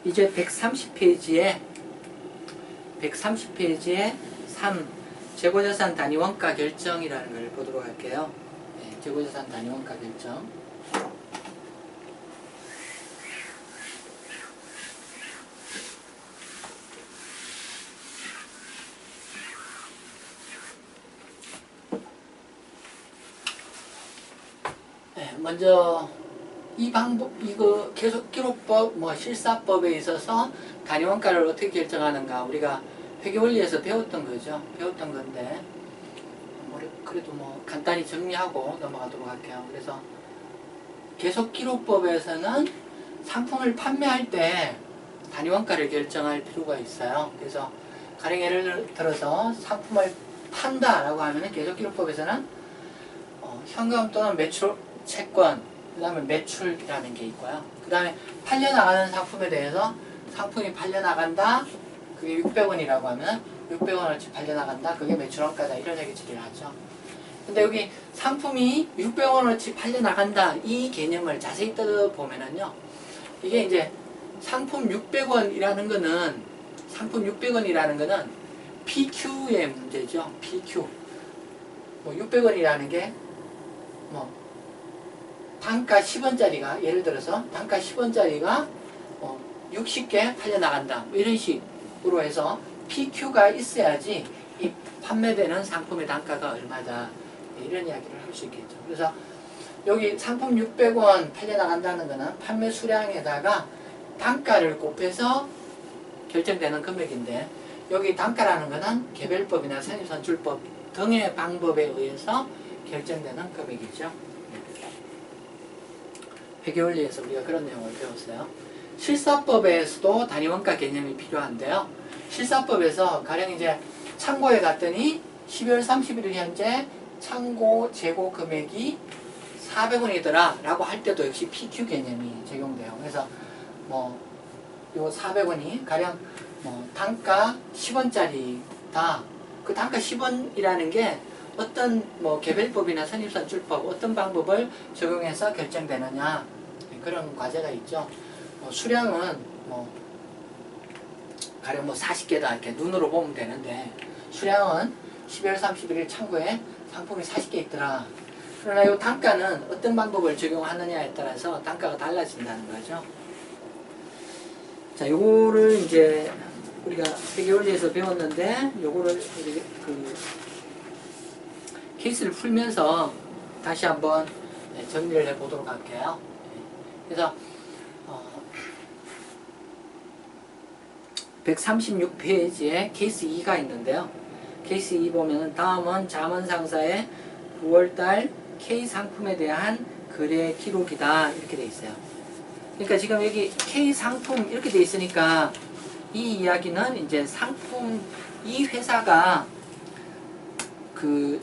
이제 130페이지에 3 재고자산 단위 원가 결정이라는 걸 보도록 할게요. 네, 재고자산 단위 원가 결정. 네, 먼저 이 방법, 이거 계속기록법, 실사법에 있어서 단위 원가를 어떻게 결정하는가 우리가 회계원리에서 배웠던 거죠. 배웠던 건데 그래도 간단히 정리하고 넘어가도록 할게요. 그래서 계속기록법에서는 상품을 판매할 때 단위 원가를 결정할 필요가 있어요. 그래서 가령 예를 들어서 상품을 판다라고 하면은 계속기록법에서는 현금 또는 매출 채권, 그 다음에 매출이라는 게 있고요. 그 다음에 팔려나가는 상품에 대해서 상품이 팔려나간다, 그게 600원이라고 하면 600원어치 팔려나간다, 그게 매출원가다, 이런 얘기 처리를 하죠. 근데 여기 상품이 600원어치 팔려나간다, 이 개념을 자세히 뜯어보면은요, 이게 이제 상품 600원이라는 거는 PQ의 문제죠. PQ. 600원이라는 게 단가 10원짜리가, 예를 들어서 단가 10원짜리가 60개 팔려나간다, 이런 식으로 해서 PQ가 있어야지 이 판매되는 상품의 단가가 얼마다, 이런 이야기를 할 수 있겠죠. 그래서 여기 상품 600원 팔려나간다는 거는 판매 수량에다가 단가를 곱해서 결정되는 금액인데, 여기 단가라는 거는 개별법이나 선입선출법 등의 방법에 의해서 결정되는 금액이죠. 회계원리에서 우리가 그런 내용을 배웠어요. 실사법에서도 단위원가 개념이 필요한데요. 실사법에서 가령 이제 창고에 갔더니 12월 31일 현재 창고 재고 금액이 400원이더라 라고 할 때도 역시 PQ 개념이 적용돼요. 그래서 요 400원이 가령 단가 10원짜리다. 그 단가 10원이라는 게 어떤 개별법이나 선입선출법 어떤 방법을 적용해서 결정되느냐, 그런 과제가 있죠. 수량은 가령 40개다 이렇게 눈으로 보면 되는데, 수량은 12월 31일 창고에 상품이 40개 있더라. 그러나 이 단가는 어떤 방법을 적용하느냐에 따라서 단가가 달라진다는 거죠. 자, 요거를 이제 우리가 회계원리에서 배웠는데, 요거를 케이스를 풀면서 다시 한번 정리를 해보도록 할게요. 그래서 136페이지에 케이스 2가 있는데요. 케이스 2 보면은 다음은 자문상사의 9월달 K상품에 대한 거래 기록이다, 이렇게 돼 있어요. 그러니까 지금 여기 K상품 이렇게 돼 있으니까 이 이야기는 이제 상품, 이 회사가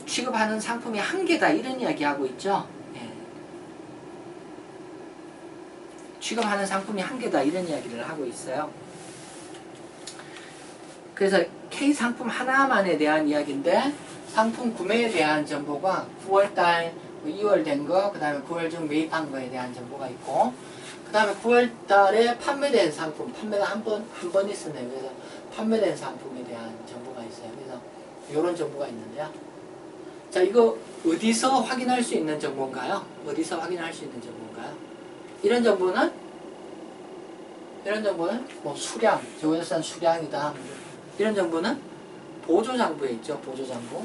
취급하는 상품이 한 개다, 이런 이야기 하고 있죠. 예. 취급하는 상품이 한 개다, 이런 이야기를 하고 있어요. 그래서 K상품 하나만에 대한 이야기인데, 상품 구매에 대한 정보가 9월달 2월 된 거, 그 다음에 9월 중 매입한 거에 대한 정보가 있고, 그 다음에 9월달에 판매된 상품, 판매가 한 번 있었네요. 그래서 판매된 상품에 대한 정보가 있어요. 그래서 이런 정보가 있는데요. 자, 이거 어디서 확인할 수 있는 정보인가요? 어디서 확인할 수 있는 정보인가요? 이런 정보는 수량, 재고자산 수량이다. 이런 정보는 보조장부에 있죠. 보조장부.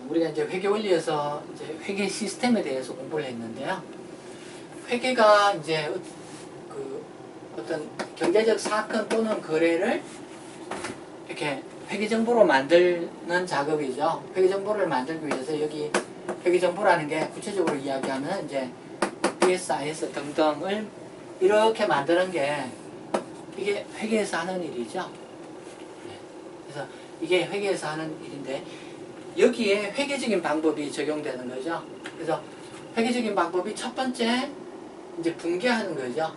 우리가 이제 회계원리에서 이제 회계 시스템에 대해서 공부를 했는데요. 회계가 이제 어떤 경제적 사건 또는 거래를 이렇게 회계정보로 만드는 작업이죠. 회계정보를 만들기 위해서 여기 회계정보라는 게 구체적으로 이야기하면 이제 BSIS 등등을 이렇게 만드는 게 이게 회계에서 하는 일이죠. 그래서 이게 회계에서 하는 일인데, 여기에 회계적인 방법이 적용되는 거죠. 그래서 회계적인 방법이 첫 번째 이제 분계하는 거죠.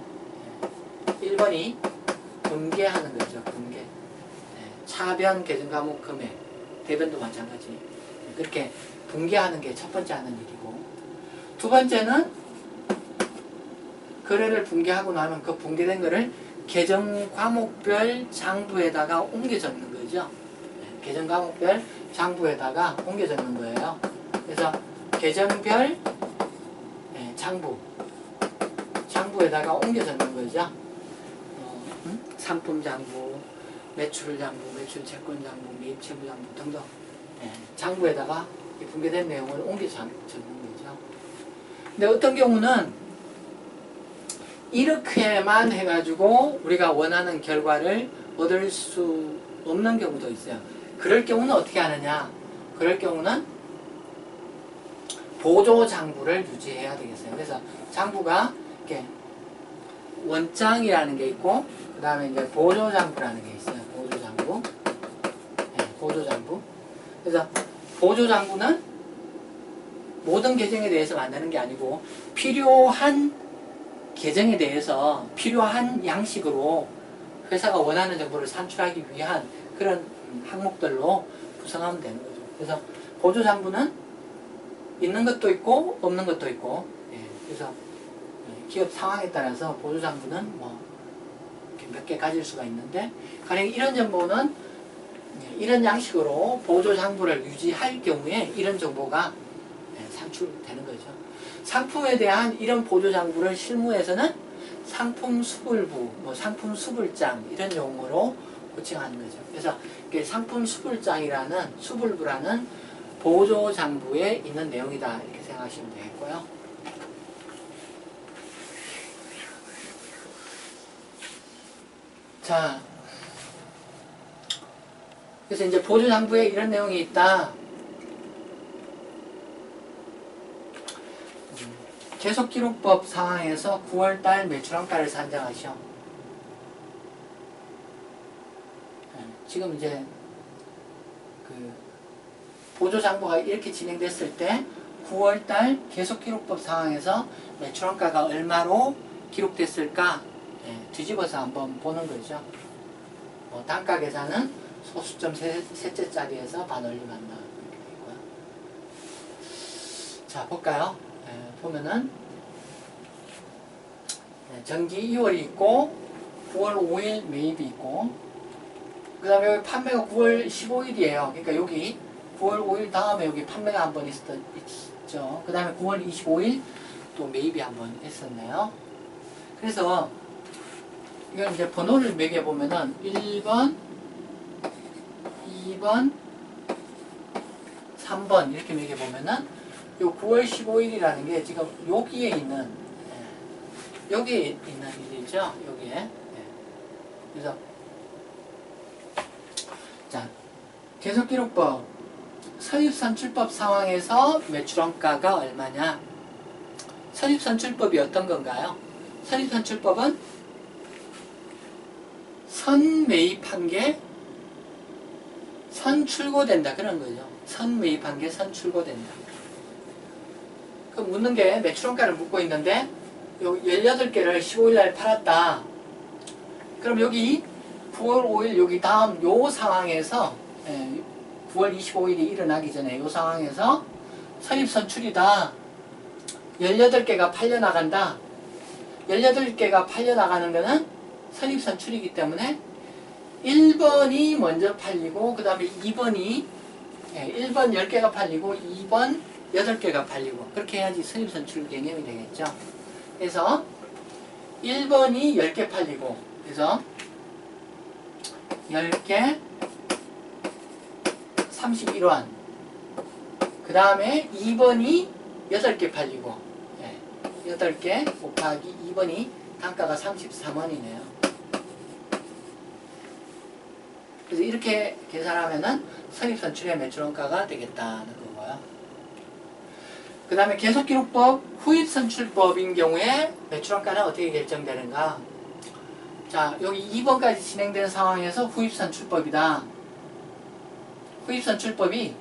1번이 분계하는 거죠. 분계. 차변 계정 과목 금액, 대변도 마찬가지. 그렇게 분계하는 게 첫 번째 하는 일이고, 두 번째는 거래를 붕괴하고 나면 그 붕괴된 거를 계정 과목별 장부에다가 옮겨 적는 거죠. 계정 과목별 장부에다가 옮겨 적는 거예요. 그래서 계정별 장부에다가 옮겨 적는 거죠. 상품 장부, 매출 장부, 매출 채권 장부, 매입 채무 장부 등등 장부에다가 붕괴된 내용을 옮겨 적는 거죠. 근데 어떤 경우는 이렇게만 해가지고 우리가 원하는 결과를 얻을 수 없는 경우도 있어요. 그럴 경우는 어떻게 하느냐? 그럴 경우는 보조 장부를 유지해야 되겠어요. 그래서 장부가 이렇게 원장이라는 게 있고, 그 다음에 이제 보조 장부라는 게 있어요. 보조 장부. 보조 장부. 그래서 보조 장부는 모든 계정에 대해서 만드는 게 아니고 필요한 계정에 대해서 필요한 양식으로 회사가 원하는 정보를 산출하기 위한 그런 항목들로 구성하면 되는 거죠. 그래서 보조장부는 있는 것도 있고 없는 것도 있고, 그래서 기업 상황에 따라서 보조장부는 뭐 몇 개 가질 수가 있는데, 가령 이런 정보는 이런 양식으로 보조장부를 유지할 경우에 이런 정보가 산출되는 거죠. 상품에 대한 이런 보조장부를 실무에서는 상품 수불부, 뭐 상품 수불장 이런 용어로 호칭하는 거죠. 그래서 상품 수불장이라는 수불부라는 보조장부에 있는 내용이다 이렇게 생각하시면 되겠고요. 자, 그래서 이제 보조장부에 이런 내용이 있다. 계속기록법 상황에서 9월달 매출원가를 산정하시오. 지금 이제 그 보조장부가 이렇게 진행됐을 때 9월달 계속기록법 상황에서 매출원가가 얼마로 기록됐을까 뒤집어서 한번 보는 거죠. 단가 계산은 소수점 셋째 자리에서 반올림한다. 이렇게 되고요. 자, 볼까요? 보면은 정기 2월이 있고 9월 5일 매입이 있고, 그 다음에 여기 판매가 9월 15일이에요. 그러니까 여기 9월 5일 다음에 여기 판매가 한 번 있죠. 그 다음에 9월 25일 또 매입이 한 번 있었네요. 그래서 이건 이제 번호를 매겨보면은 1번, 2번, 3번 이렇게 매겨보면은 요 9월 15일이라는 게 지금 여기에 있는 일이죠. 여기에. 그래서 자, 계속기록법 선입선출법 상황에서 매출원가가 얼마냐? 선입선출법이 어떤 건가요? 선입선출법은 선매입한 게 선출고된다 그런 거죠. 선매입한 게 선출고된다. 그 묻는 게 매출원가를 묻고 있는데 요 18개를 15일날 팔았다. 그럼 여기 9월 5일 여기 다음 요 상황에서 9월 25일이 일어나기 전에 요 상황에서 선입선출이다. 18개가 팔려나간다. 18개가 팔려나가는 거는 선입선출이기 때문에 1번이 먼저 팔리고 그 다음에 2번이 1번 10개가 팔리고 2번 8개가 팔리고 그렇게 해야지 선입선출 개념이 되겠죠. 그래서 1번이 10개 팔리고 그래서 10개 31원 그 다음에 2번이 8개 팔리고 8개 곱하기 2번이 단가가 33원이네요. 그래서 이렇게 계산하면은 선입선출의 매출원가가 되겠다는 거고요. 그 다음에 계속기록법 후입선출법인 경우에 매출원가는 어떻게 결정되는가? 자, 여기 2번까지 진행된 상황에서 후입선출법이다. 후입선출법이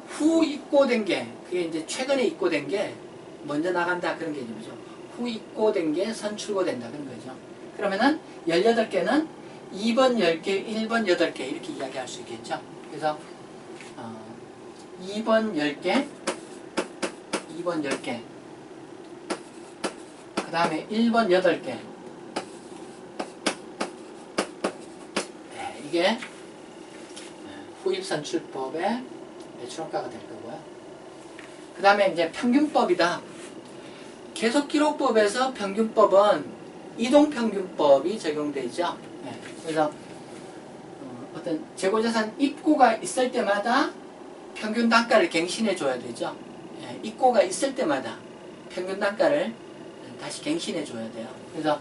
후 입고된 게, 그게 이제 최근에 입고된 게 먼저 나간다 그런 개념이죠. 후 입고된 게 선출고된다 그런 거죠. 그러면은 18개는 2번 10개, 1번 8개 이렇게 이야기할 수 있겠죠. 그래서 2번 10개, 2번 10개 그 다음에 1번 8개. 이게 후입선출법의 매출원가가 될 거고요. 그 다음에 이제 평균법이다. 계속기록법에서 평균법은 이동평균법이 적용되죠. 그래서 어떤 재고자산 입고가 있을 때마다 평균 단가를 갱신해 줘야 되죠. 입고가 있을 때마다 평균 단가를 다시 갱신해 줘야 돼요. 그래서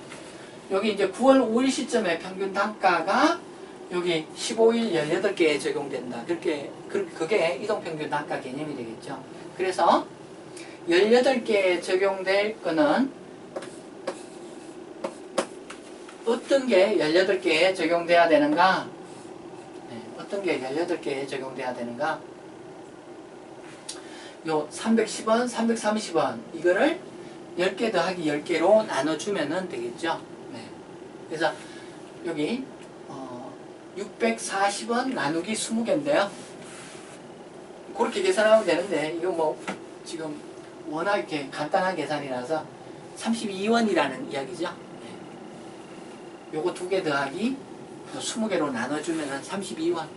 여기 이제 9월 5일 시점에 평균 단가가 여기 15일 18개에 적용된다. 그게 이동평균 단가 개념이 되겠죠. 그래서 18개에 적용될 거는 어떤 게 18개에 적용돼야 되는가? 어떤 게 18개에 적용돼야 되는가? 요 310원, 330원 이거를 10개 더하기 10개로 나눠주면 되겠죠. 그래서 여기 640원 나누기 20개인데요. 그렇게 계산하면 되는데 이거 뭐 지금 워낙 이렇게 간단한 계산이라서 32원이라는 이야기죠. 요거 2개 더하기 20개로 나눠주면 32원.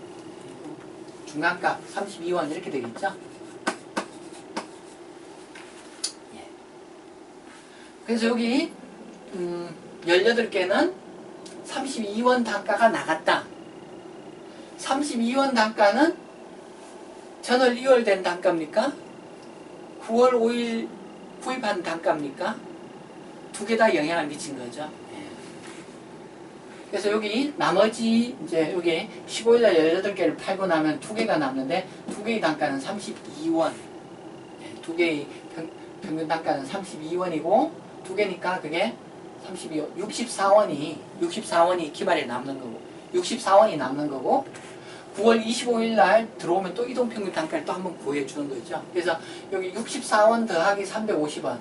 중간값 32원 이렇게 되겠죠. 그래서 여기 18개는 32원 단가가 나갔다. 32원 단가는 전월 2월 된 단가입니까? 9월 5일 구입한 단가입니까? 두 개 다 영향을 미친 거죠. 그래서 여기 나머지 이제 여기 15일날 18개를 팔고 나면 2개가 남는데 2개의 단가는 32원. 2개의 평균 단가는 32원이고 2개니까 그게 64원이 기말에 남는 거고 64원이 남는 거고 9월 25일 날 들어오면 또 이동평균 단가를 또 한번 구해주는 거죠. 그래서 여기 64원 더하기 350원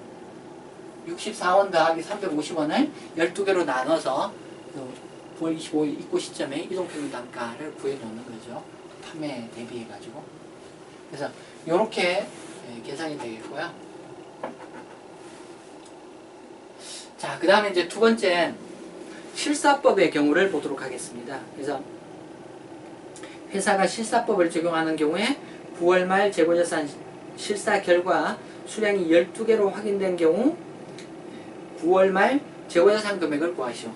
64원 더하기 350원을 12개로 나눠서 9월 25일 입고 시점에 이동평균 단가를 구해놓는 거죠. 판매에 대비해가지고. 그래서 이렇게 계산이 되겠고요. 자, 그 다음에 이제 두 번째 실사법의 경우를 보도록 하겠습니다. 그래서 회사가 실사법을 적용하는 경우에 9월 말 재고자산 실사 결과 수량이 12개로 확인된 경우 9월 말 재고자산 금액을 구하시오.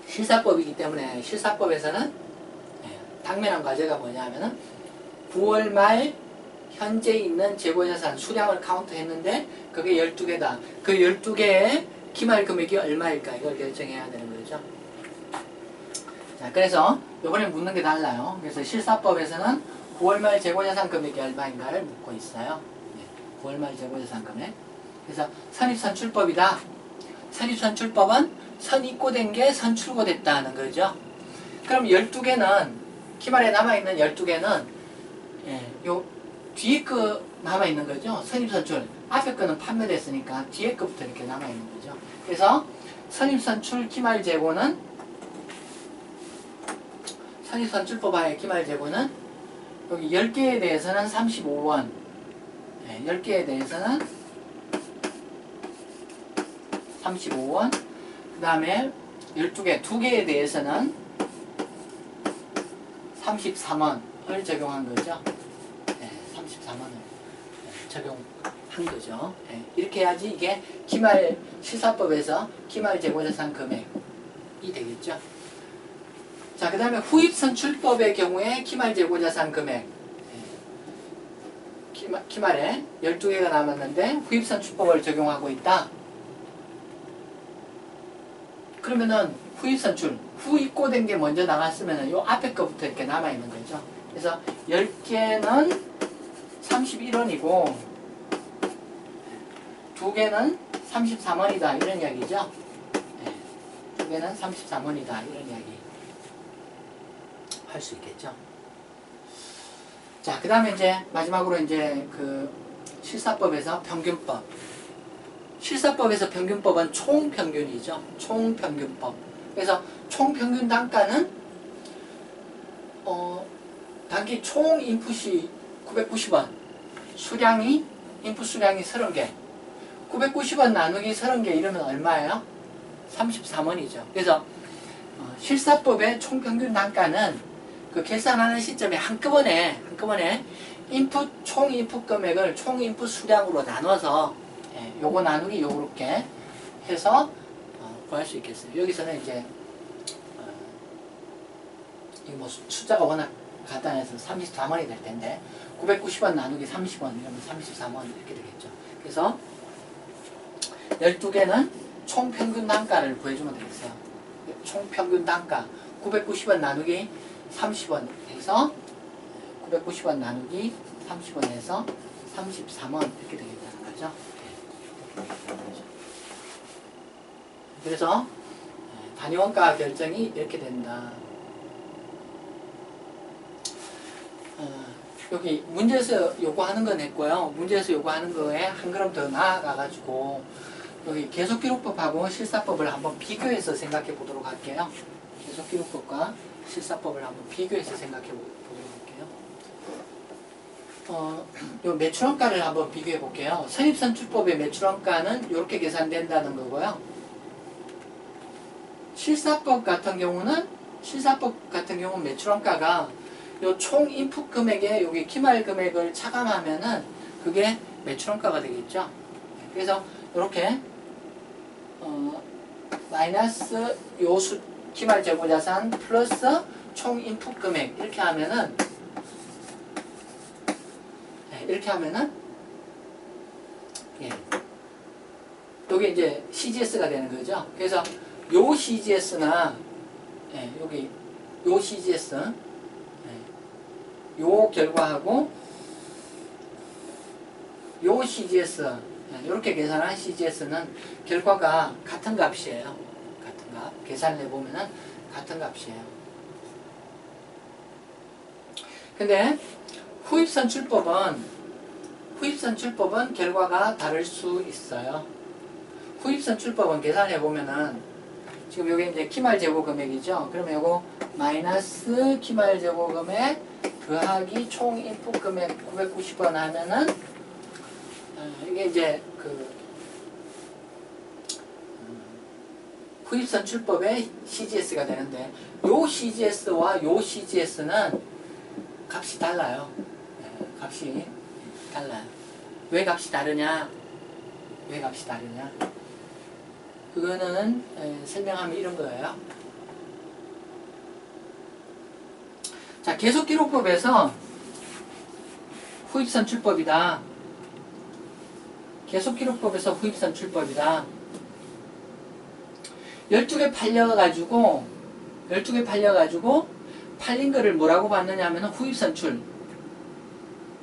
실사법이기 때문에 실사법에서는 당면한 과제가 뭐냐면은 9월 말 현재 있는 재고자산 수량을 카운트했는데 그게 12개다. 그 12개의 기말 금액이 얼마일까 이걸 결정해야 되는 거죠. 자, 그래서 이번에 묻는 게 달라요. 그래서 실사법에서는 9월 말 재고자산 금액이 얼마인가를 묻고 있어요. 9월 말 재고자산 금액. 그래서 선입선출법이다. 선입선출법은 선입고된 게 선출고됐다는 거죠. 그럼 12개는 기말에 남아있는 12개는 요 뒤에 거 남아있는 거죠. 선입선출. 앞에 거는 판매됐으니까 뒤에 거부터 이렇게 남아있는 거죠. 그래서 선입선출 기말 재고는 선입선출법 하에 기말 재고는 여기 10개에 대해서는 35원 10개에 대해서는 35원 그 다음에 12개, 2개에 대해서는 33원을 적용한 거죠. 33원을 적용한 거죠. 이렇게 해야지 이게 기말 실사법에서 기말 재고자산 금액이 되겠죠. 자, 그 다음에 후입선출법의 경우에 기말 재고자산 금액 기말에 12개가 남았는데 후입선출법을 적용하고 있다. 그러면은 후입선출, 후입고된 게 먼저 나갔으면은 요 앞에 거부터 이렇게 남아있는 거죠. 그래서 10개는 31원이고 2개는 33원이다 이런 이야기죠. 2개는 33원이다 이런 이야기 할 수 있겠죠. 자, 그 다음에 이제 마지막으로 이제 그 실사법에서 평균법. 실사법에서 평균법은 총평균이죠. 총평균법. 그래서 총평균 단가는 단기 총 인풋이 990원, 수량이 인풋 수량이 30개. 990원 나누기 30개 이러면 얼마예요? 33원이죠. 그래서 실사법의 총평균 단가는 그 계산하는 시점에 한꺼번에 총 인풋 금액을 총 인풋 수량으로 나눠서 요거 나누기 요렇게 해서 구할 수 있겠어요. 여기서는 이제 뭐 숫자가 워낙 간단해서 34원이 될 텐데 990원 나누기 30원 이러면 33원 이렇게 되겠죠. 그래서 12개는 총평균 단가를 구해주면 되겠어요. 총평균 단가 990원 나누기 30원 해서 990원 나누기 30원 해서 33원 이렇게 되겠다는 거죠. 그래서 단위원가 결정이 이렇게 된다. 여기 문제에서 요구하는 건 했고요. 문제에서 요구하는 거에 한 걸음 더 나아가가지고 여기 계속기록법하고 실사법을 한번 비교해서 생각해 보도록 할게요. 계속기록법과 실사법을 한번 비교해서 생각해 보도록 할게요. 요 매출원가를 한번 비교해 볼게요. 선입선출법의 매출원가는 이렇게 계산된다는 거고요. 실사법 같은 경우는 매출원가가 요 총 인풋 금액에 여기 기말 금액을 차감하면은 그게 매출원가가 되겠죠. 그래서 이렇게 마이너스 요수 기말 재고자산 플러스 총 인풋 금액 이렇게 하면은 여기 이제 CGS가 되는 거죠. 그래서 요 CGS나 여기 요 CGS 요 결과하고 요 CGS 이렇게 계산한 CGS는 결과가 같은 값이에요. 같은 값. 계산을 해보면은 같은 값이에요. 근데 후입선출법은 결과가 다를 수 있어요. 후입선출법은 계산해보면은 지금 여기 이제 기말 재고 금액이죠. 그러면 요거 마이너스 기말 재고 금액 더하기 총 인풋 금액 990원 하면은 이게 이제 그 후입선출법의 CGS가 되는데 요 CGS와 요 CGS는 값이 달라요. 값이 달라요. 왜 값이 다르냐? 그거는 설명하면 이런 거예요. 자, 계속기록법에서 후입선출법이다. 12개 팔려가지고 팔린 거를 뭐라고 봤느냐 하면 후입선출.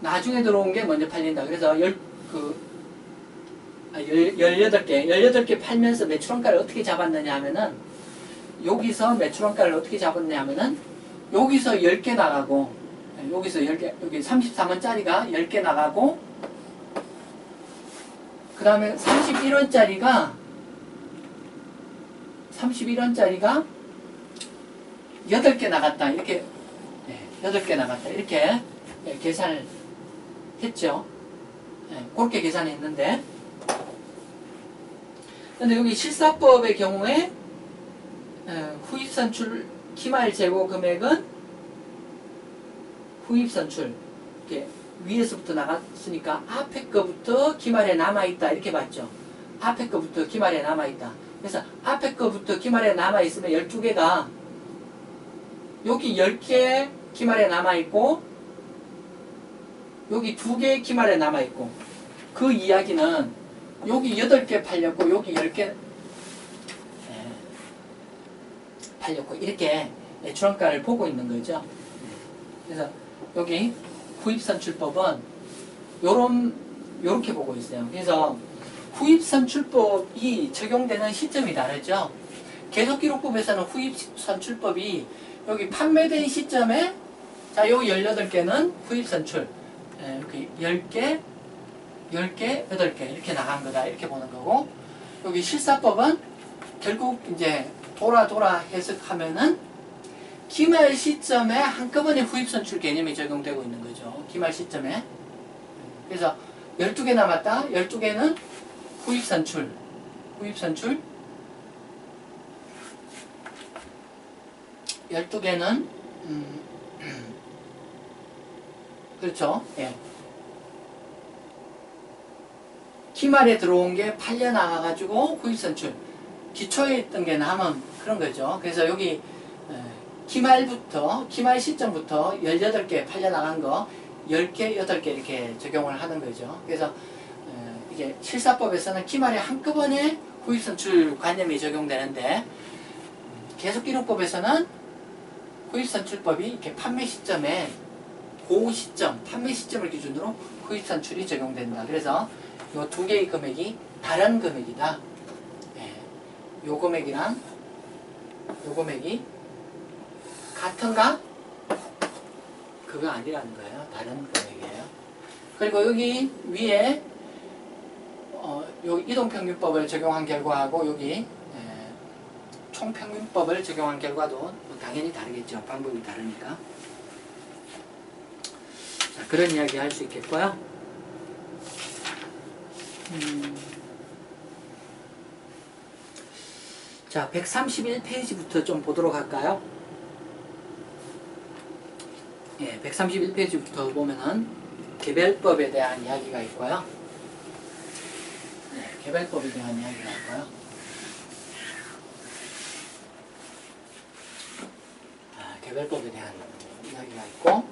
나중에 들어온 게 먼저 팔린다. 그래서 18개 팔면서 매출원가를 어떻게 잡았느냐 하면은 여기서 매출원가를 어떻게 잡았냐 하면은 여기서 10개 나가고 여기서 10개 여기 33원짜리가 10개 나가고 그 다음에 31원짜리가 8개 나갔다. 이렇게 8개 나갔다. 이렇게 계산을 했죠. 그렇게 계산했는데 근데 여기 실사법의 경우에 후입선출 기말 재고 금액은 후입선출 이렇게 위에서부터 나갔으니까 앞에 거부터 기말에 남아있다 이렇게 봤죠. 앞에 거부터 기말에 남아있다. 그래서 앞에 거부터 기말에 남아있으면 12개가 여기 10개 기말에 남아있고 여기 2개 기말에 남아있고 그 이야기는 여기 8개 팔렸고 여기 10개 팔렸고 이렇게 매출원가를 보고 있는 거죠. 그래서 여기 후입선출법은 요렇게 보고 있어요. 그래서 후입선출법이 적용되는 시점이 다르죠. 계속기록법에서는 후입선출법이 여기 판매된 시점에 자, 요 18개는 후입선출 이렇게 10개, 8개 이렇게 나간 거다 이렇게 보는 거고 여기 실사법은 결국 이제 돌아 해석하면은 기말 시점에 한꺼번에 후입선출 개념이 적용되고 있는 거죠. 기말 시점에. 그래서 12개 남았다. 12개는 후입선출. 후입선출. 12개는 그렇죠. 예. 기말에 들어온 게 팔려 나가가지고 후입선출. 기초에 있던 게 남은 그런 거죠. 그래서 여기 기말 시점부터 18개 팔려 나간 거 10개, 8개 이렇게 적용을 하는 거죠. 그래서 이게 실사법에서는 기말에 한꺼번에 후입선출 관념이 적용되는데 계속기록법에서는 후입선출법이 이렇게 판매 시점에 그 시점, 판매 시점을 기준으로 후입선출이 적용된다. 그래서 이 두 개의 금액이 다른 금액이다. 요 금액이랑 요 금액이 같은가? 그거 아니라는 거예요. 다른 금액이에요. 그리고 여기 위에 여기 이동평균법을 적용한 결과하고 여기 총평균법을 적용한 결과도 당연히 다르겠죠. 방법이 다르니까. 자, 그런 이야기 할 수 있겠고요. 자, 131페이지부터 좀 보도록 할까요? 예, 131페이지부터 보면은 개별법에 대한 이야기가 있고요. 네, 개별법에 대한 이야기가 있고요. 개별법에 대한 이야기가 있고,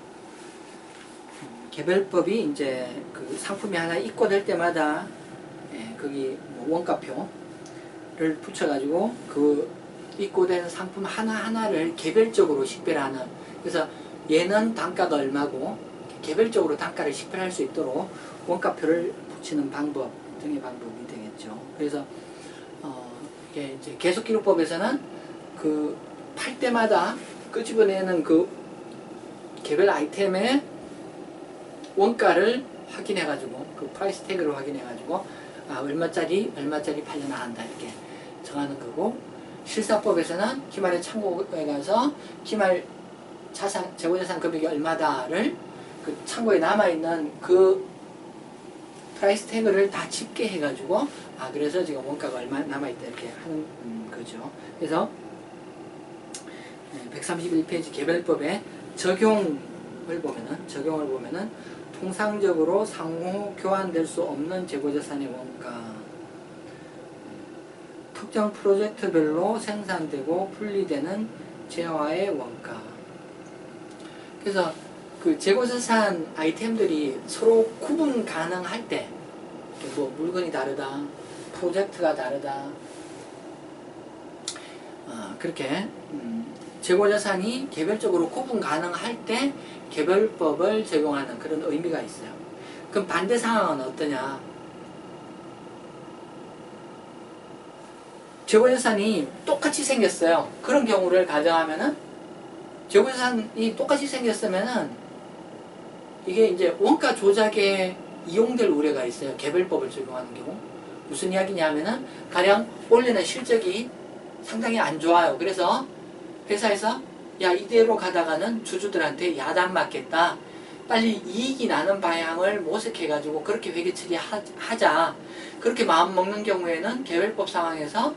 개별법이 이제 그 상품이 하나 입고될 때마다 거기 뭐 원가표를 붙여가지고 그 입고된 상품 하나하나를 개별적으로 식별하는, 그래서 얘는 단가가 얼마고 개별적으로 단가를 식별할 수 있도록 원가표를 붙이는 방법 등의 방법이 되겠죠. 그래서 이게 이제 계속기록법에서는 그 팔 때마다 끄집어내는 그 개별 아이템의 원가를 확인해가지고 그 프라이스 태그를 확인해가지고 얼마짜리 팔려 나간다 이렇게 정하는 거고, 실사법에서는 기말의 창고에 가서 기말 재고자산 금액이 얼마다를 그 창고에 남아있는 그 프라이스 태그를 다 집계해가지고 그래서 지금 원가가 얼마 남아있다 이렇게 하는 거죠. 그래서 131페이지 개별법의 적용을 보면은 통상적으로 상호 교환될 수 없는 재고자산의 원가, 특정 프로젝트별로 생산되고 분리되는 재화의 원가. 그래서 그 재고자산 아이템들이 서로 구분 가능할 때, 뭐 물건이 다르다, 프로젝트가 다르다, 그렇게 재고자산이 개별적으로 구분 가능할 때 개별법을 적용하는 그런 의미가 있어요. 그럼 반대 상황은 어떠냐? 재고자산이 똑같이 생겼어요. 그런 경우를 가정하면은, 재고자산이 똑같이 생겼으면은 이게 이제 원가 조작에 이용될 우려가 있어요. 개별법을 적용하는 경우. 무슨 이야기냐면은 가령 원래는 실적이 상당히 안 좋아요. 그래서 회사에서 야, 이대로 가다가는 주주들한테 야단 맞겠다, 빨리 이익이 나는 방향을 모색해가지고 그렇게 회계 처리하자, 그렇게 마음 먹는 경우에는 개별법 상황에서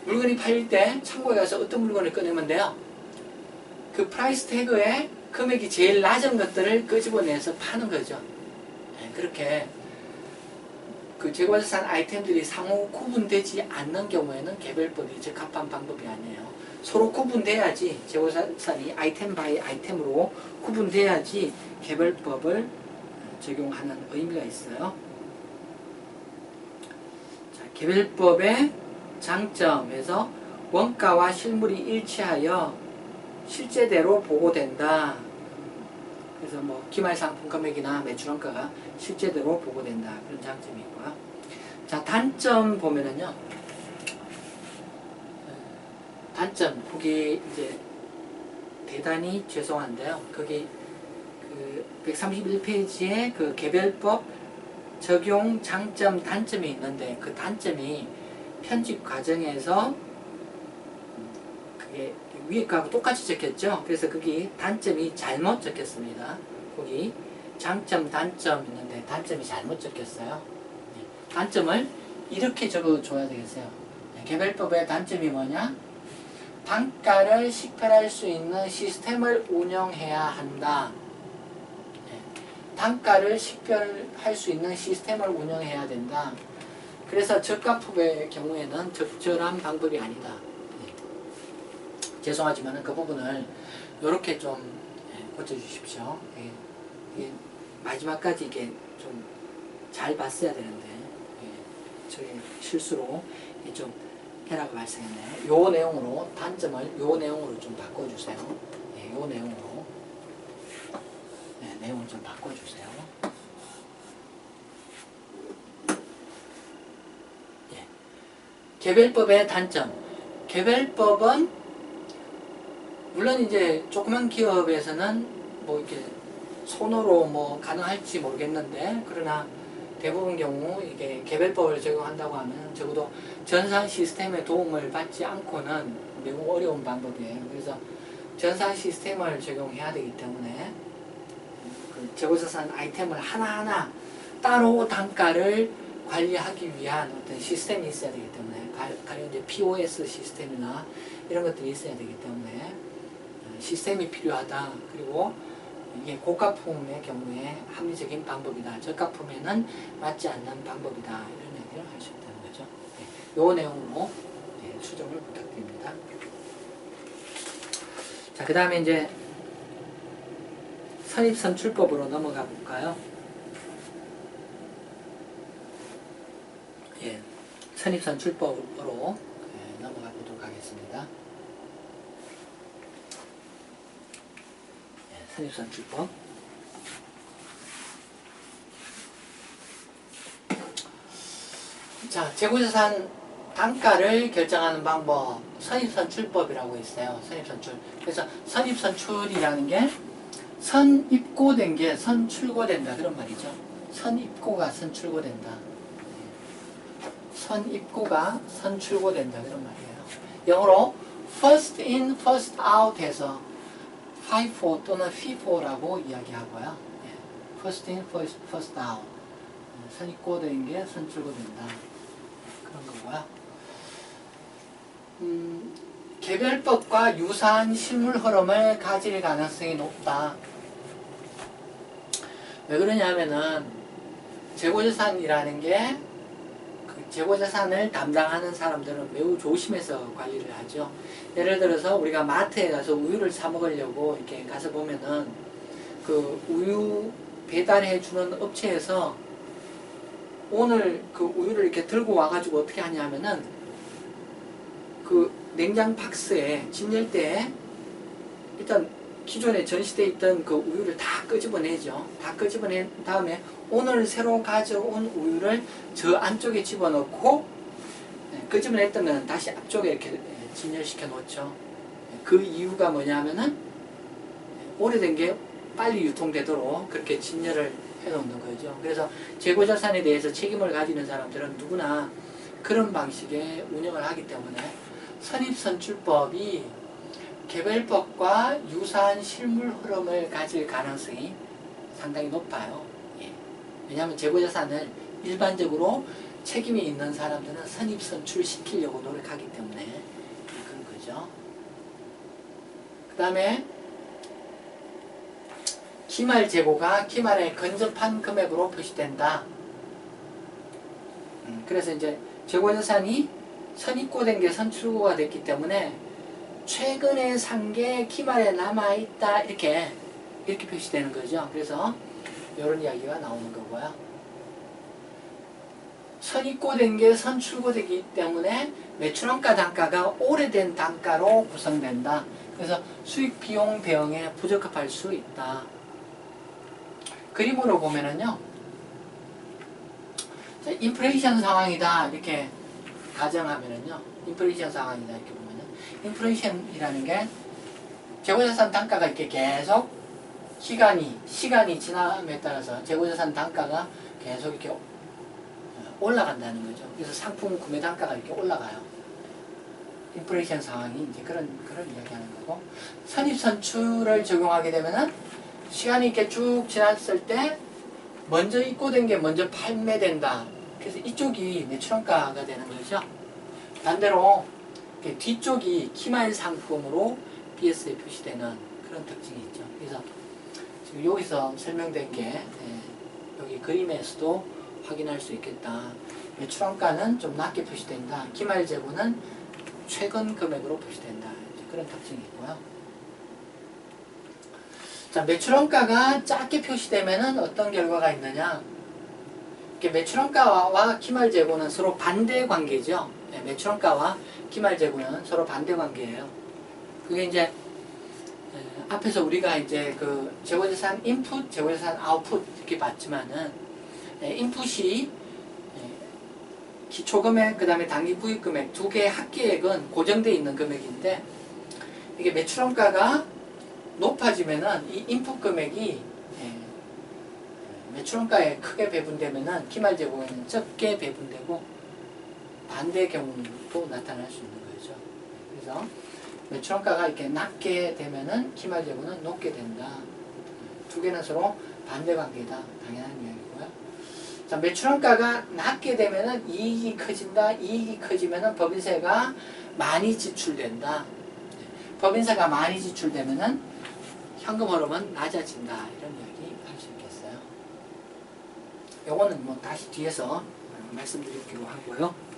물건이 팔릴 때 창고에 가서 어떤 물건을 꺼내면 돼요? 그 프라이스 태그에 금액이 제일 낮은 것들을 끄집어내서 파는 거죠. 그렇게 그 재고자산 아이템들이 상호 구분되지 않는 경우에는 개별법이 적합한 방법이 아니에요. 서로 구분돼야지, 재고자산이 아이템 바이 아이템으로 구분돼야지 개별법을 적용하는 의미가 있어요. 자, 개별법의 장점에서 원가와 실물이 일치하여 실제대로 보고된다. 그래서 뭐 기말상품 금액이나 매출원가가 실제대로 보고된다, 그런 장점이 있고요. 자, 단점 보면은요, 단점 보기 이제 대단히 죄송한데요, 거기 그 131페이지에 그 개별법 적용 장점 단점이 있는데, 그 단점이 편집 과정에서 그게 위에 거하고 똑같이 적혔죠. 그래서 거기 단점이 잘못 적혔습니다. 거기 장점, 단점 있는데 단점이 잘못 적혔어요. 단점을 이렇게 적어줘야 되겠어요. 개별법의 단점이 뭐냐? 단가를 식별할 수 있는 시스템을 운영해야 한다. 단가를 식별할 수 있는 시스템을 운영해야 된다. 그래서 저가법의 경우에는 적절한 방법이 아니다. 죄송하지만 그 부분을 이렇게 좀 고쳐주십시오. 마지막까지 이게 좀 잘 봤어야 되는데 저희 실수로 좀 에러가 발생했네요. 요 내용으로 단점을 요 내용으로 좀 바꿔주세요. 요 내용으로 내용을 좀 바꿔주세요. 개별법의 단점. 개별법은 물론 이제 조그만 기업에서는 뭐 이렇게 손으로 뭐 가능할지 모르겠는데, 그러나 대부분 경우 이게 개별법을 적용한다고 하면 적어도 전산 시스템의 도움을 받지 않고는 매우 어려운 방법이에요. 그래서 전산 시스템을 적용해야 되기 때문에 그 재고자산 아이템을 하나하나 따로 단가를 관리하기 위한 어떤 시스템이 있어야 되기 때문에, 가령 이제 POS 시스템이나 이런 것들이 있어야 되기 때문에 시스템이 필요하다. 그리고 이게 고가품의 경우에 합리적인 방법이다. 저가품에는 맞지 않는 방법이다. 이런 얘기를 할 수 있다는 거죠. 이 내용으로 수정을 부탁드립니다. 자, 그 다음에 이제 선입선출법으로 넘어가 볼까요? 선입선출법으로 넘어가 보도록 하겠습니다. 선입선출법. 자, 재고자산 단가를 결정하는 방법, 선입선출법이라고 있어요. 선입선출. 그래서 선입선출이라는 게 선입고된 게 선출고된다 그런 말이죠. 선입고가 선출고된다. 선입고가 선출고된다 그런 말이에요. 영어로 first in, first out 해서 FIFO 또는 FIFO라고 이야기하고요. first in, first out. 선입고된 게 선출고된다. 그런 거고요. 개별법과 유사한 실물 흐름을 가질 가능성이 높다. 왜 그러냐면은 재고자산이라는 게 그 재고자산을 담당하는 사람들은 매우 조심해서 관리를 하죠. 예를 들어서 우리가 마트에 가서 우유를 사 먹으려고 이렇게 가서 보면은 그 우유 배달해 주는 업체에서 오늘 그 우유를 이렇게 들고 와가지고 어떻게 하냐면은 그 냉장 박스에 짐 열 때 일단 기존에 전시되어 있던 그 우유를 다 끄집어내죠. 다 끄집어낸 다음에 오늘 새로 가져온 우유를 저 안쪽에 집어넣고 끄집어냈던 거는 다시 앞쪽에 이렇게 진열시켜 놓죠. 그 이유가 뭐냐면은 오래된 게 빨리 유통되도록 그렇게 진열을 해 놓는 거죠. 그래서 재고자산에 대해서 책임을 가지는 사람들은 누구나 그런 방식의 운영을 하기 때문에 선입선출법이 개별법과 유사한 실물 흐름을 가질 가능성이 상당히 높아요. 왜냐하면 재고자산을 일반적으로 책임이 있는 사람들은 선입선출 시키려고 노력하기 때문에 그런 거죠. 그 다음에 기말 재고가 기말에 근접한 금액으로 표시된다. 그래서 이제 재고자산이 선입고된 게 선출고가 됐기 때문에 최근에 산 게 기말에 남아있다 이렇게 표시되는 거죠. 그래서 이런 이야기가 나오는 거고요. 선입고된 게 선출고되기 때문에 매출원가 단가가 오래된 단가로 구성된다. 그래서 수익 비용 대응에 부적합할 수 있다. 그림으로 보면은요, 인플레이션 상황이다 이렇게 가정하면은요, 인플레이션 상황이다 이렇게 보면은, 인플레이션이라는 게 재고자산 단가가 이렇게 계속 시간이 지남에 따라서 재고자산 단가가 계속 이렇게 올라간다는 거죠. 그래서 상품 구매 단가가 이렇게 올라가요. 인플레이션 상황이 이제 그런 이야기 하는 거고, 선입선출을 적용하게 되면은 시간이 이렇게 쭉 지났을 때 먼저 입고된 게 먼저 판매된다. 그래서 이쪽이 매출원가가 되는 거죠. 반대로 뒤쪽이 키마일 상품으로 BS에 표시되는 그런 특징이 있죠. 그래서 지금 여기서 설명된 게 여기 그림에서도 확인할 수 있겠다. 매출원가는 좀 낮게 표시된다. 기말 재고는 최근 금액으로 표시된다. 그런 특징이 있고요. 자, 매출원가가 작게 표시되면은 어떤 결과가 있느냐? 매출원가와 기말 재고는 서로 반대 관계죠. 매출원가와 기말 재고는 서로 반대 관계예요. 그게 이제 앞에서 우리가 이제 그 재고자산 인풋, 재고자산 아웃풋 이렇게 봤지만은 인풋이 기초금액, 그 다음에 단기 구입금액 두 개의 합계액은 고정되어 있는 금액인데 이게 매출원가가 높아지면은 이 인풋 금액이 매출원가에 크게 배분되면은 기말재고에는 적게 배분되고 반대의 경우도 나타날 수 있는 거죠. 그래서 매출원가가 이렇게 낮게 되면은 기말재고는 높게 된다. 두 개는 서로 반대 관계다. 당연한 이야기고요. 자, 매출원가가 낮게 되면은 이익이 커진다. 이익이 커지면은 법인세가 많이 지출된다. 법인세가 많이 지출되면은 현금 흐름은 낮아진다. 이런 이야기 할 수 있겠어요. 요거는 뭐 다시 뒤에서 말씀드리기로 하고요.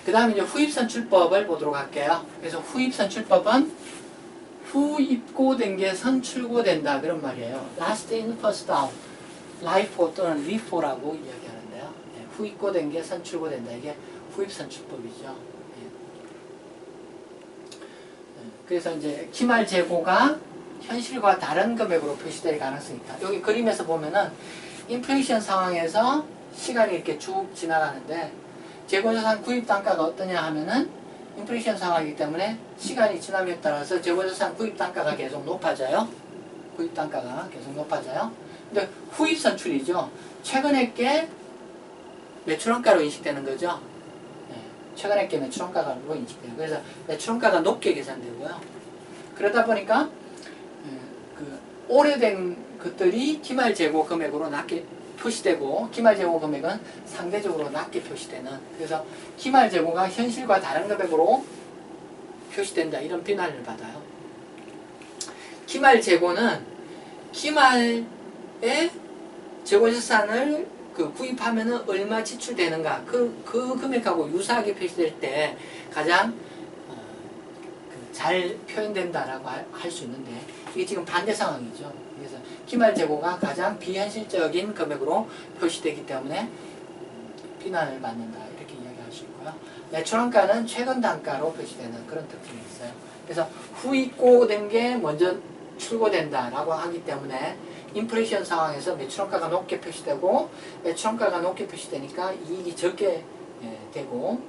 그 다음에 이제 후입선출법을 보도록 할게요. 그래서 후입선출법은 후 입고된 게 선출고된다. 그런 말이에요. last in, first out, LIFO 또는 LIFO라고 이야기하는데요. 후 입고된 게 선출고된다. 이게 후입선출법이죠. 그래서 이제 기말 재고가 현실과 다른 금액으로 표시될 가능성이 있다. 여기 그림에서 보면은 인플레이션 상황에서 시간이 이렇게 쭉 지나가는데 재고자산 구입 단가가 어떠냐 하면은 인플레이션 상황이기 때문에 시간이 지남에 따라서 재고자산 구입 단가가 계속 높아져요. 구입 단가가 계속 높아져요. 근데 후입 선출이죠. 최근에 게 매출원가로 인식되는 거죠. 최근에 게 매출원가로 인식돼요. 그래서 매출원가가 높게 계산되고요. 그러다 보니까 그 오래된 것들이 기말 재고 금액으로 낮게 표시되고 기말 재고 금액은 상대적으로 낮게 표시되는, 그래서 기말 재고가 현실과 다른 금액으로 표시된다. 이런 비난을 받아요. 기말 재고는 기말에 재고자산을 구입하면은 얼마 지출되는가 그 금액하고 유사하게 표시될 때 가장 잘 표현된다라고 할 수 있는데 이게 지금 반대 상황이죠. 그래서 기말 재고가 가장 비현실적인 금액으로 표시되기 때문에 비난을 받는다. 이렇게 이야기할 수 있고요. 매출원가는 최근 단가로 표시되는 그런 특징이 있어요. 그래서 후 입고된 게 먼저 출고된다라고 하기 때문에 인플레이션 상황에서 매출원가가 높게 표시되고 매출원가가 높게 표시되니까 이익이 적게 되고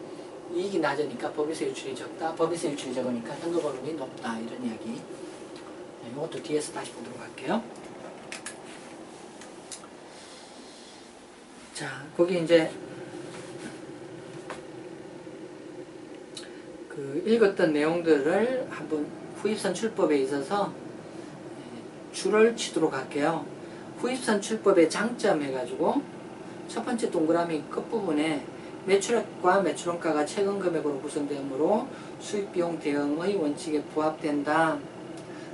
이익이 낮으니까 법인세 유출이 적다. 법인세 유출이 적으니까 현금 흐름이 높다. 이런 이야기. 이것도 뒤에서 다시 보도록 할게요. 자, 거기 이제 그 읽었던 내용들을 한번 후입선출법에 있어서 줄을 치도록 할게요. 후입선출법의 장점 해가지고 첫 번째 동그라미 끝부분에 매출액과 매출원가가 최근 금액으로 구성되므로 수입비용 대응의 원칙에 부합된다.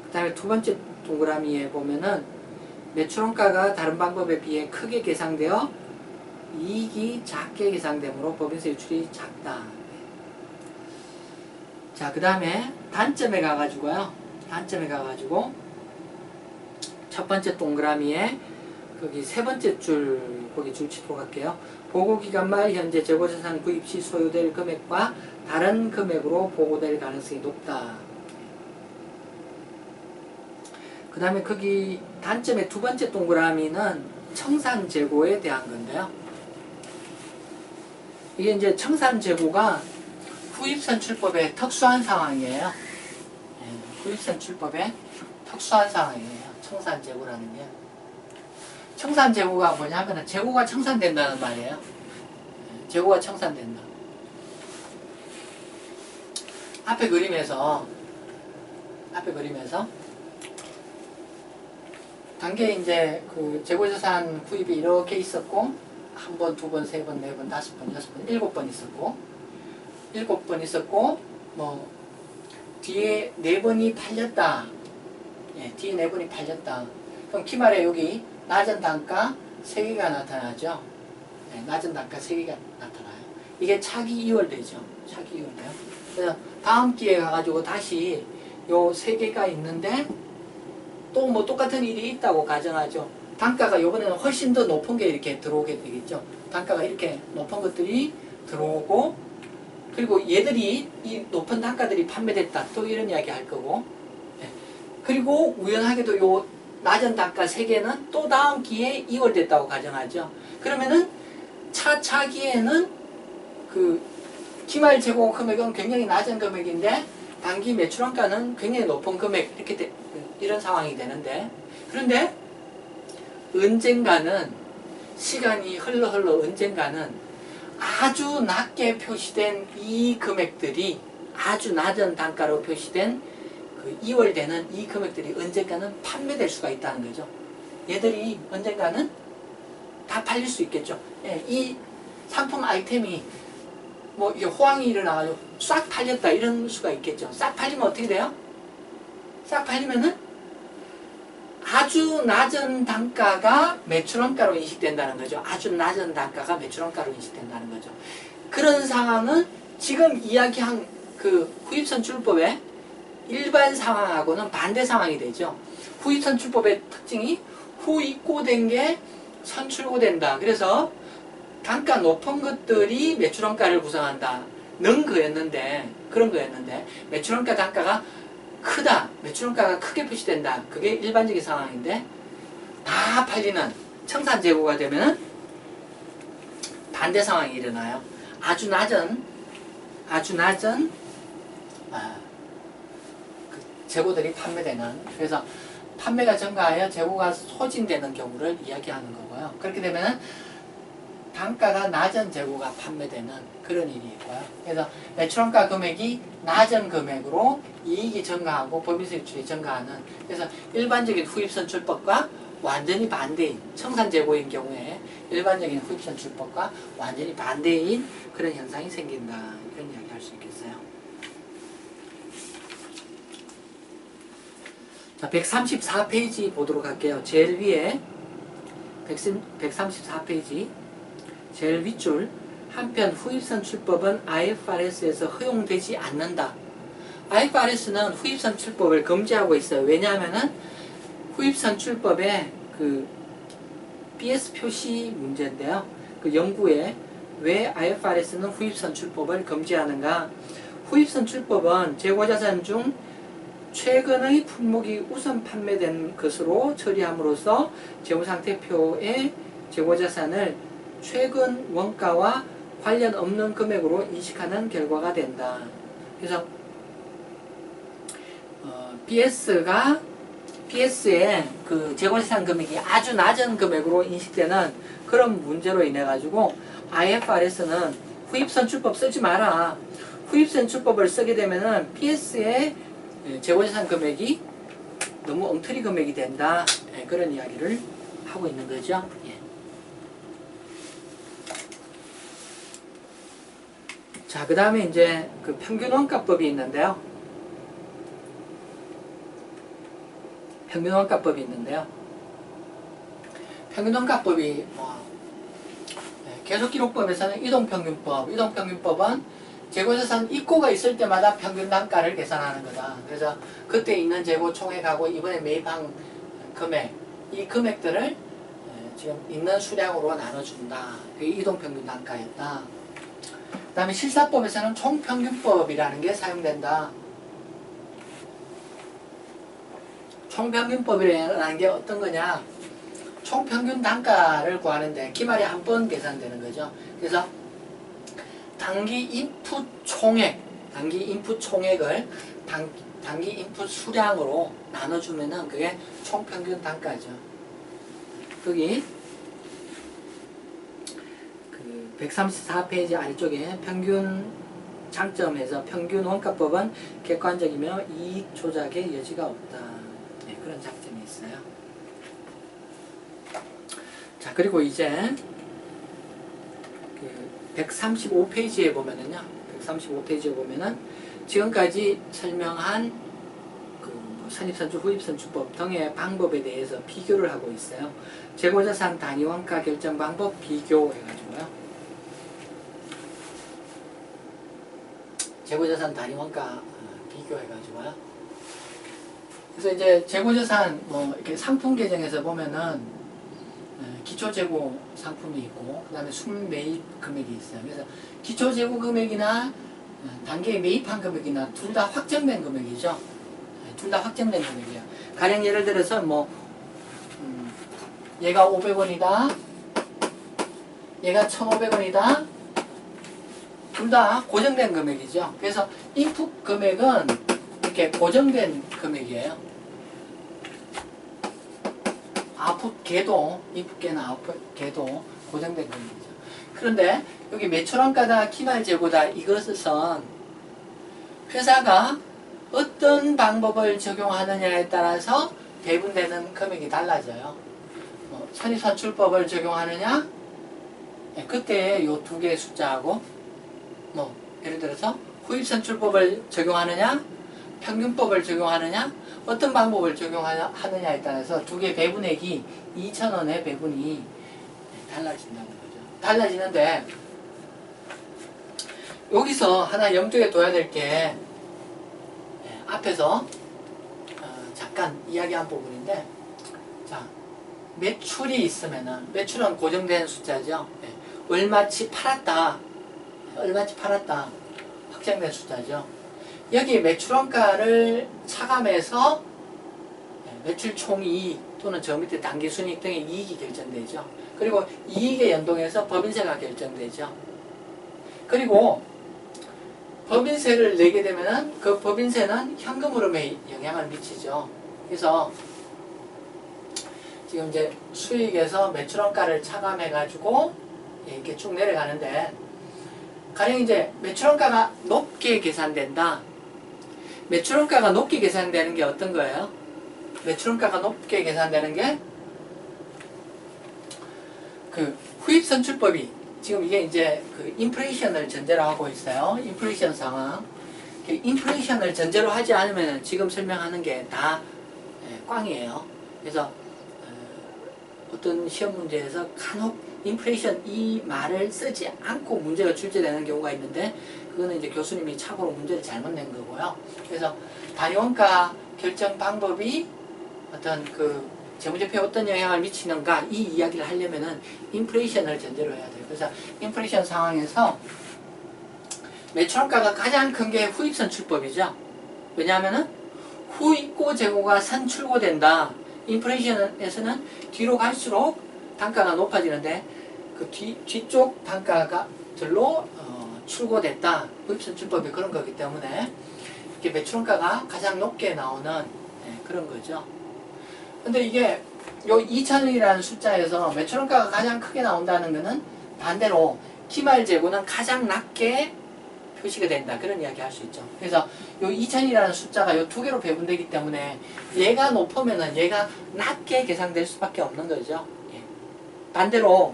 그 다음에 두 번째 동그라미에 보면은 매출원가가 다른 방법에 비해 크게 계상되어 이익이 작게 계상되므로 법인세 유출이 작다. 자, 그 다음에 단점에 가가지고요. 단점에 가가지고 첫 번째 동그라미에 거기 세 번째 줄 거기 줄 치도록 할게요. 보고기간 말 현재 재고자산 구입 시 소요될 금액과 다른 금액으로 보고될 가능성이 높다. 그 다음에 거기 단점의 두 번째 동그라미는 청산재고에 대한 건데요. 이게 이제 청산재고가 후입선출법의 특수한 상황이에요. 후입선출법의 특수한 상황이에요. 청산재고라는 게. 청산재고가 뭐냐면 재고가 청산된다는 말이에요. 재고가 청산된다. 앞에 그림에서 앞에 그리면서 단계 이제 그 재고자산 구입이 이렇게 있었고 한 번, 두 번, 세 번, 네 번, 다섯 번, 여섯 번, 일곱 번 있었고 뭐 뒤에 네 번이 팔렸다. 예, 뒤에 네 번이 팔렸다. 그럼 기말에 여기 낮은 단가 3개가 나타나죠. 예, 낮은 단가 3개가 나타나요. 이게 차기 이월되죠. 차기 이월돼요. 그래서 다음 기회에 가가지고 다시 요 3개가 있는데 또 뭐 똑같은 일이 있다고 가정하죠. 단가가 요번에는 훨씬 더 높은 게 이렇게 들어오게 되겠죠. 단가가 이렇게 높은 것들이 들어오고 그리고 얘들이 이 높은 단가들이 판매됐다. 또 이런 이야기 할 거고 예. 그리고 우연하게도 요 낮은 단가 3개는 또 다음 기회에 이월됐다고 가정하죠. 그러면은 차차기에는 그 기말 재고 금액은 굉장히 낮은 금액인데 단기 매출원가는 굉장히 높은 금액 이렇게 이런 상황이 되는데 그런데 언젠가는 시간이 흘러 언젠가는 아주 낮게 표시된 이 금액들이 아주 낮은 단가로 표시된 그 2월 되는 이 금액들이 언젠가는 판매될 수가 있다는 거죠. 얘들이 언젠가는 다 팔릴 수 있겠죠. 예, 이 상품 아이템이 뭐 이게 호황이 일어나가지고 싹 팔렸다 이런 수가 있겠죠. 싹 팔리면 어떻게 돼요? 싹 팔리면은 아주 낮은 단가가 매출원가로 인식된다는 거죠. 아주 낮은 단가가 매출원가로 인식된다는 거죠. 그런 상황은 지금 이야기한 그 후입선출법의 일반 상황하고는 반대 상황이 되죠. 후입선출법의 특징이 후입고된 게 선출고된다. 그래서 단가 높은 것들이 매출원가를 구성한다. 그런 거였는데 매출원가 단가가 크다. 매출원가가 크게 표시된다. 그게 일반적인 상황인데 다 팔리는 청산재고가 되면 반대 상황이 일어나요. 아주 낮은 그 재고들이 판매되는 그래서 판매가 증가하여 재고가 소진되는 경우를 이야기하는 거고요. 그렇게 되면 단가가 낮은 재고가 판매되는 그런 일이 있고요. 그래서 매출원가 금액이 낮은 금액으로 이익이 증가하고 법인수익률이 증가하는 그래서 일반적인 후입선출법과 완전히 반대인 청산재고인 경우에 일반적인 후입선출법과 완전히 반대인 그런 현상이 생긴다. 이런 이야기 할 수 있겠어요. 자, 134페이지 보도록 할게요. 제일 위에 134페이지 제일 윗줄 한편 후입선출법은 IFRS에서 허용되지 않는다. IFRS는 후입선출법을 금지하고 있어요. 왜냐하면은 후입선출법에 그 BS 표시 문제인데요. 그 연구에 왜 IFRS는 후입선출법을 금지하는가? 후입선출법은 재고자산 중 최근의 품목이 우선 판매된 것으로 처리함으로써 재무상태표의 재고자산을 최근 원가와 관련 없는 금액으로 인식하는 결과가 된다. 그래서 BS의 그 재고자산 금액이 아주 낮은 금액으로 인식되는 그런 문제로 인해 가지고 IFRS는 후입선출법 쓰지 마라. 후입선출법을 쓰게 되면은 BS의 재고자산 금액이 너무 엉터리 금액이 된다. 그런 이야기를 하고 있는 거죠. 자, 그 다음에 이제 그 평균원가법이 있는데요. 평균원가법이 계속기록법에서는 이동평균법은 재고자산 입고가 있을 때마다 평균단가를 계산하는 거다. 그래서 그때 있는 재고 총액하고 이번에 매입한 금액, 이 금액들을 지금 있는 수량으로 나눠준다. 그게 이동평균단가였다. 그 다음에 실사법에서는 총평균법이라는 게 사용된다. 총평균법이라는 게 어떤 거냐? 총평균 단가를 구하는데 기말에 한 번 계산되는 거죠. 그래서 단기 인풋 총액을 단기 인풋 수량으로 나눠주면은 그게 총평균 단가죠. 거기 134페이지 아래쪽에 평균 장점에서 평균 원가법은 객관적이며 이익 조작의 여지가 없다. 네, 그런 장점이 있어요. 자, 그리고 이제 135페이지에 보면은요. 135페이지에 보면은 지금까지 설명한 선입선출, 후입선출법 등의 방법에 대해서 비교를 하고 있어요. 재고자산 단위원가 결정 방법 비교해가지고요. 재고자산 단위원가 비교해가지고요. 그래서 이제 재고자산 이렇게 상품 계정에서 보면은 기초재고 상품이 있고 그 다음에 순매입 금액이 있어요. 그래서 기초재고 금액이나 단계에 매입한 금액이나 둘 다 확정된 금액이죠. 둘 다 확정된 금액이에요. 가령 예를 들어서 얘가 500원이다. 얘가 1,500원이다. 둘 다 고정된 금액이죠. 그래서 인풋 금액은 이렇게 고정된 금액이에요. 아웃풋 개도, 인풋 개나 아웃풋 개도 고정된 금액이죠. 그런데 여기 매출원가다, 기말재고다 이것은 회사가 어떤 방법을 적용하느냐에 따라서 배분되는 금액이 달라져요. 선입선출법을 적용하느냐? 그때 요 두 개의 숫자하고 예를 들어서 후입선출법을 적용하느냐? 평균법을 적용하느냐? 어떤 방법을 적용하느냐에 따라서 두 개의 배분액이 2,000원의 배분이 달라진다는 거죠. 달라지는데 여기서 하나 염두에 둬야 될 게 앞에서 잠깐 이야기한 부분인데, 자, 매출이 있으면은, 매출은 고정된 숫자죠. 얼마치 팔았다. 얼마치 팔았다. 확정된 숫자죠. 여기 매출원가를 차감해서 매출 총이익 또는 저 밑에 단기순이익 등의 이익이 결정되죠. 그리고 이익에 연동해서 법인세가 결정되죠. 그리고 법인세를 내게 되면은 그 법인세는 현금 흐름에 영향을 미치죠. 그래서 지금 이제 수익에서 매출원가를 차감해가지고 이렇게 쭉 내려가는데, 가령 이제 매출원가가 높게 계산된다. 매출원가가 높게 계산되는 게 어떤 거예요? 매출원가가 높게 계산되는 게 후입선출법이 지금 이게 이제 인플레이션을 전제로 하고 있어요. 인플레이션 상황. 인플레이션을 전제로 하지 않으면 지금 설명하는 게 다 꽝이에요. 그래서 어떤 시험 문제에서 간혹 인플레이션 이 말을 쓰지 않고 문제가 출제되는 경우가 있는데, 그거는 이제 교수님이 착오로 문제를 잘못 낸 거고요. 그래서 단위원가 결정 방법이 어떤 재무제표에 어떤 영향을 미치는가 이 이야기를 하려면은 인플레이션을 전제로 해야 돼요. 그래서 인플레이션 상황에서 매출원가가 가장 큰 게 후입선출법이죠. 왜냐하면은 후입고 재고가 선출고된다. 인플레이션에서는 뒤로 갈수록 단가가 높아지는데 그 뒤쪽 단가들로 출고됐다. 후입선출법이 그런 거기 때문에 이렇게 매출원가가 가장 높게 나오는 그런 거죠. 근데 이게 요 2,000원이라는 숫자에서 매출원가가 가장 크게 나온다는 것은 반대로 기말재고는 가장 낮게 표시가 된다. 그런 이야기 할 수 있죠. 그래서 요 2,000이라는 숫자가 요 두 개로 배분되기 때문에 얘가 높으면은 얘가 낮게 계산될 수밖에 없는 거죠. 반대로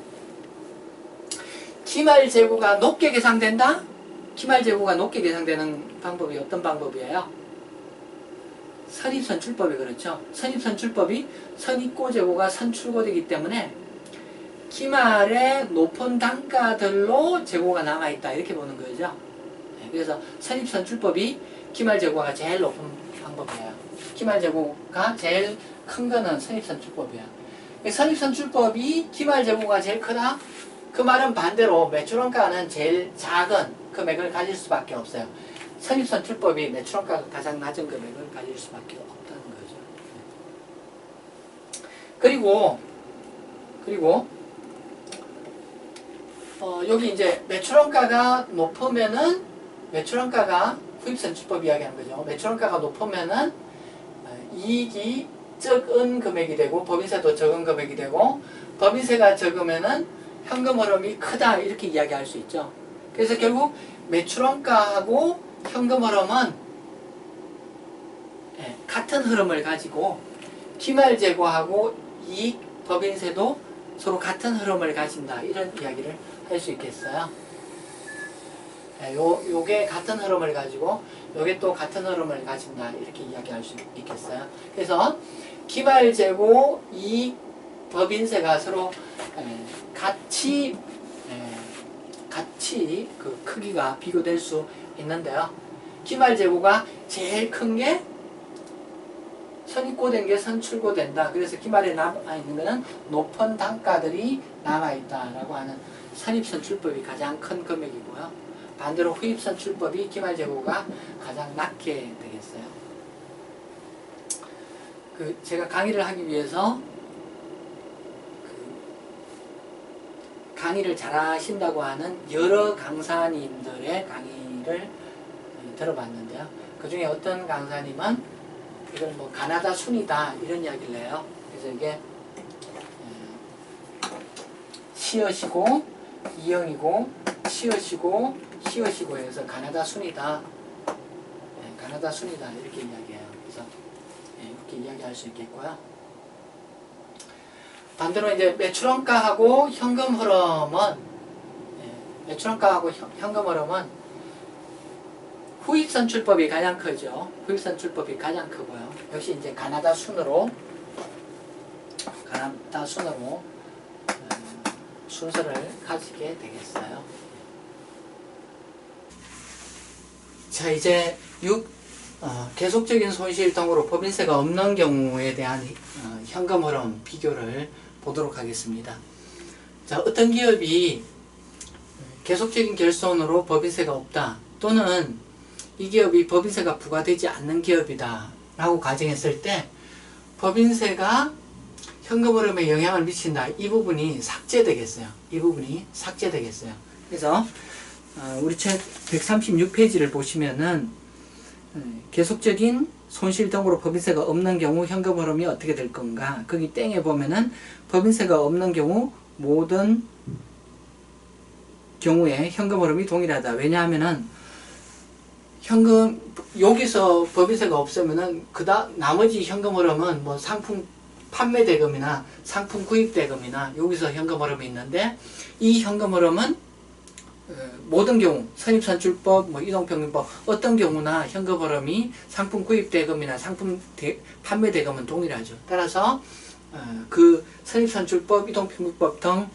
기말재고가 높게 계산된다? 기말재고가 높게 계산되는 방법이 어떤 방법이에요? 선입선출법이 그렇죠. 선입선출법이 선입고재고가 선출고되기 때문에 기말의 높은 단가들로 재고가 남아있다. 이렇게 보는 거죠. 그래서 선입선출법이 기말재고가 제일 높은 방법이에요. 기말재고가 제일 큰 거는 선입선출법이에요. 선입선출법이 기말재고가 제일 크다? 그 말은 반대로 매출원가는 제일 작은 금액을 가질 수밖에 없어요. 선입선출법이 매출원가가 가장 낮은 금액을 가질 수밖에 없다는 거죠. 그리고 여기 이제 매출원가가 높으면은 매출원가가 후입선출법 이야기하는 거죠. 매출원가가 높으면은 이익이 적은 금액이 되고 법인세도 적은 금액이 되고 법인세가 적으면은 현금 흐름이 크다 이렇게 이야기할 수 있죠. 그래서 결국 매출원가하고 현금 흐름은 같은 흐름을 가지고 기말재고하고 이익 법인세도 서로 같은 흐름을 가진다, 이런 이야기를 할 수 있겠어요. 요게 같은 흐름을 가지고 요게 또 같은 흐름을 가진다, 이렇게 이야기할 수 있겠어요. 그래서 기말재고 이익 법인세가 서로 같이 그 크기가 비교될 수 있는데요. 기말재고가 제일 큰 게 선입고된 게 선출고된다. 그래서 기말에 남아있는 것은 높은 단가들이 남아있다라고 하는 선입선출법이 가장 큰 금액이고요. 반대로 후입선출법이 기말재고가 가장 낮게 되겠어요. 제가 강의를 하기 위해서 강의를 잘 하신다고 하는 여러 강사님들의 강의를 들어봤는데요. 그 중에 어떤 강사님은 이걸 뭐 가나다 순이다, 이런 이야기를 해요. 그래서 이게 시옷이고 이형이고 시옷이고 시옷이고 해서 가나다 순이다, 가나다 순이다, 이렇게 이야기해요. 그래서 이렇게 이야기할 수 있겠고요. 반대로 이제 매출원가하고 현금 흐름은 매출원가하고 현금 흐름은 후입선출법이 가장 크죠. 후입선출법이 가장 크고요. 역시 이제 가나다 순으로 순서를 가지게 되겠어요. 자, 이제 계속적인 손실 등으로 법인세가 없는 경우에 대한 현금 흐름 비교를 보도록 하겠습니다. 자, 어떤 기업이 계속적인 결손으로 법인세가 없다, 또는 이 기업이 법인세가 부과되지 않는 기업이다 라고 가정했을 때 법인세가 현금 흐름에 영향을 미친다, 이 부분이 삭제되겠어요. 이 부분이 삭제되겠어요. 그래서 우리 책 136페이지를 보시면은 계속적인 손실 등으로 법인세가 없는 경우 현금 흐름이 어떻게 될 건가, 거기 땡에 보면은 법인세가 없는 경우 모든 경우에 현금 흐름이 동일하다. 왜냐하면은 여기서 법인세가 없으면은 나머지 현금 흐름은 뭐 상품 판매 대금이나 상품 구입 대금이나 여기서 현금 흐름이 있는데, 이 현금 흐름은 모든 경우 선입선출법, 뭐 이동평균법 어떤 경우나 현금 흐름이 상품 구입 대금이나 상품 판매 대금은 동일하죠. 따라서 그 선입선출법, 이동평균법 등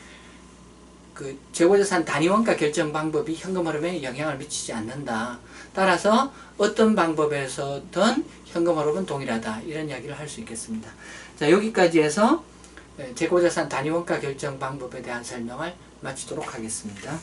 재고자산 단위원가 결정 방법이 현금 흐름에 영향을 미치지 않는다. 따라서 어떤 방법에서든 현금 흐름은 동일하다, 이런 이야기를 할 수 있겠습니다. 자, 여기까지 해서 재고자산 단위원가 결정 방법에 대한 설명을 마치도록 하겠습니다.